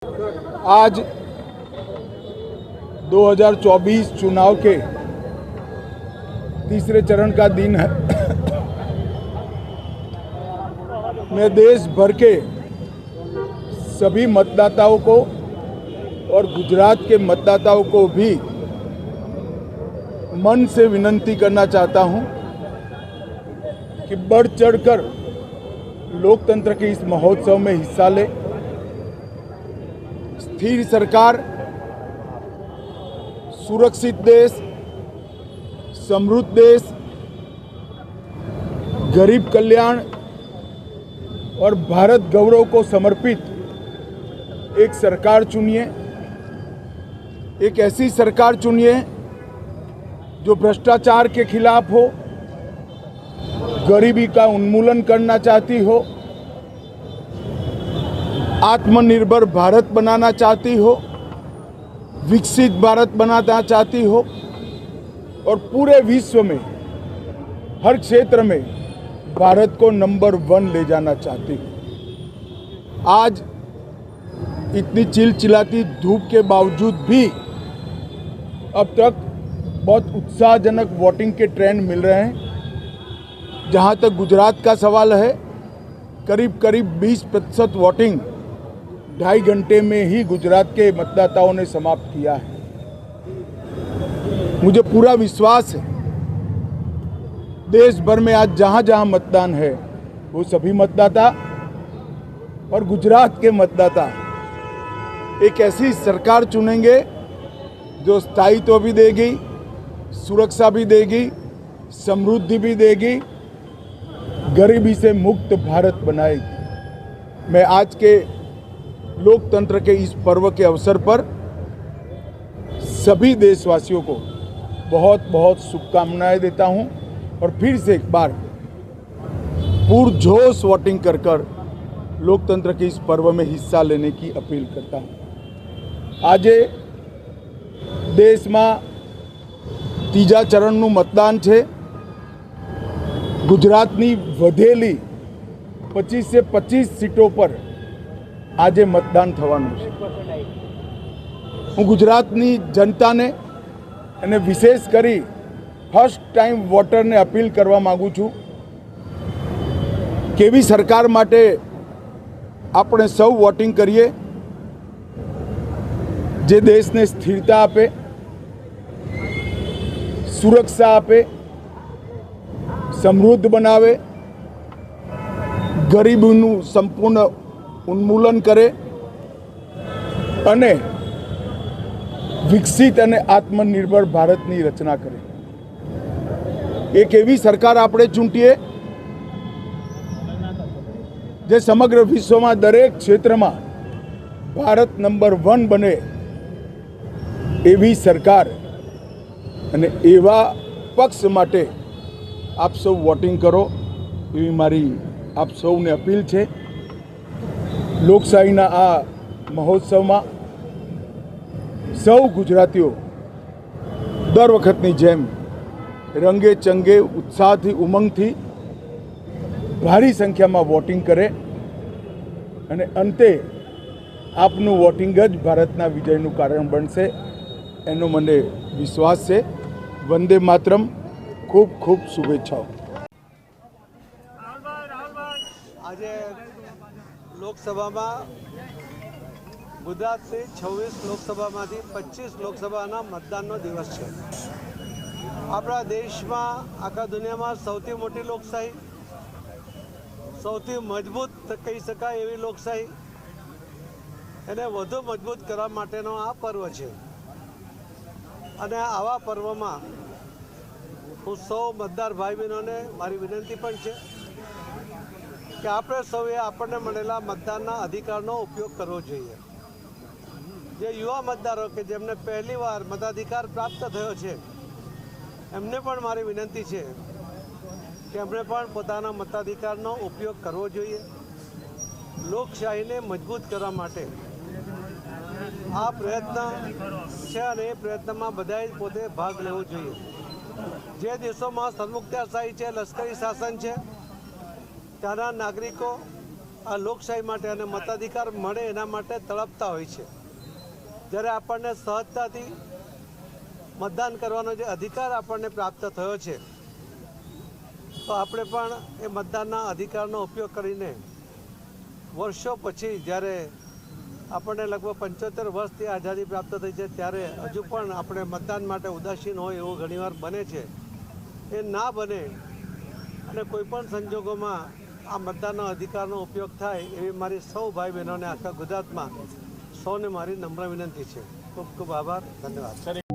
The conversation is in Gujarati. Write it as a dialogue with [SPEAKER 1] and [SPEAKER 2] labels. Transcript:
[SPEAKER 1] आज 2024 चुनाव के तीसरे चरण का दिन है। मैं देश भर के सभी मतदाताओं को और गुजरात के मतदाताओं को भी मन से विनती करना चाहता हूं कि बढ़ चढ़कर लोकतंत्र के इस महोत्सव में हिस्सा लें। स्थिर सरकार, सुरक्षित देश, समृद्ध देश, गरीब कल्याण और भारत गौरव को समर्पित एक सरकार चुनिए। एक ऐसी सरकार चुनिए जो भ्रष्टाचार के खिलाफ हो, गरीबी का उन्मूलन करना चाहती हो, आत्मनिर्भर भारत बनाना चाहती हो, विकसित भारत बनाना चाहती हो और पूरे विश्व में हर क्षेत्र में भारत को नंबर 1 ले जाना चाहती हो। आज इतनी चिलचिलाती धूप के बावजूद भी अब तक बहुत उत्साहजनक वोटिंग के ट्रेंड मिल रहे हैं। जहां तक गुजरात का सवाल है, करीब 20% वोटिंग 2.5 घंटे में ही गुजरात के मतदाताओं ने समाप्त किया है। मुझे पूरा विश्वास है देश भर में आज जहां जहां मतदान है वो सभी मतदाता और गुजरात के मतदाता एक ऐसी सरकार चुनेंगे जो स्थायित्व भी देगी, सुरक्षा भी देगी, समृद्धि भी देगी, गरीबी से मुक्त भारत बनाएगी। मैं आज के लोकतंत्र के इस पर्व के अवसर पर सभी देशवासियों को बहुत बहुत शुभकामनाएं देता हूं और फिर से एक बार पुरजोश वोटिंग कर लोकतंत्र के इस पर्व में हिस्सा लेने की अपील करता हूं। आज देश में तीजा चरणનું मतदान છે। गुजरातनी વધેલી 25 से 25 सीटों पर આજે મતદાન થવાનું છે। હું ગુજરાતની જનતાને અને વિશેષ કરી ફર્સ્ટ ટાઈમ વોટરને અપીલ કરવા માગું છું, કેવી સરકાર માટે આપણે સૌ વોટિંગ કરીએ જે દેશને સ્થિરતા આપે, સુરક્ષા આપે, સમૃદ્ધ બનાવે, ગરીબીનું સંપૂર્ણ ઉન્મૂલન કરે અને વિકસિત અને આત્મનિર્ભર ભારતની રચના કરે। એક એવી સરકાર આપણે ચૂંટીએ જે સમગ્ર વિશ્વમાં દરેક ક્ષેત્રમાં ભારત નંબર 1 બને એવી સરકાર અને એવા પક્ષ માટે આપ સૌ વોટિંગ કરો એવી મારી આપ સૌને અપીલ છે। લોકશાહીના આ મહોત્સવમાં સૌ ગુજરાતીઓ દર વખતની જેમ રંગે ચંગે ઉત્સાહથી ઉમંગથી ભારી સંખ્યામાં વોટિંગ કરે અને અંતે આપનું વોટિંગ જ ભારતના વિજયનું કારણ બનશે એનો મને વિશ્વાસ છે। વંદે માતરમ। ખૂબ ખૂબ શુભેચ્છાઓ।
[SPEAKER 2] આજે લોકસભામાં ગુજરાતથી 26 લોકસભામાંથી 25 લોકસભાના મતદાનનો દિવસ છે। આપણા દેશમાં, આખા દુનિયામાં સૌથી મોટી લોકશાહી, સૌથી મજબૂત કહી શકાય એવી લોકશાહી, એને વધુ મજબૂત કરવા માટેનો આ પર્વ છે। અને આવા પર્વમાં હું સૌ મતદાર ભાઈ બહેનોને મારી વિનંતી પણ છે કે આપણે સૌએ આપણને મળેલા મતદાનના અધિકારનો ઉપયોગ કરવો જોઈએ। જે યુવા મતદારો કે જેમને પહેલી વાર મતાધિકાર પ્રાપ્ત થયો છે એમને પણ મારી વિનંતી છે કે એમણે પણ પોતાના મતાધિકારનો ઉપયોગ કરવો જોઈએ। લોકશાહીને મજબૂત કરવા માટે આ પ્રયત્ન છે અને એ પ્રયત્નમાં બધાએ પોતે ભાગ લેવો જોઈએ। જે દેશોમાં સરમુખત્યારશાહી છે, લશ્કરી શાસન છે, ત્યાંના નાગરિકો આ લોકશાહી માટે અને મતાધિકાર મળે એના માટે તડપતા હોય છે. જ્યારે આપણને સહજતાથી મતદાન કરવાનો જે અધિકાર આપણને પ્રાપ્ત થયો છે, તો આપણે પણ એ મતદાનના અધિકારનો ઉપયોગ કરીને વર્ષો પછી જ્યારે આપણને લગભગ 75 વર્ષથી આઝાદી પ્રાપ્ત થઈ છે, ત્યારે હજુ પણ આપણે મતદાન માટે ઉદાસીન હોય એવું ઘણીવાર બને છે. એ ના બને અને કોઈપણ સંજોગોમાં આ મતદાનનો અધિકારનો ઉપયોગ થાય એવી મારી સૌ ભાઈ બહેનોને આખા ગુજરાતમાં સૌને મારી નમ્ર વિનંતી છે. ખૂબ ખૂબ આભાર, ધન્યવાદ.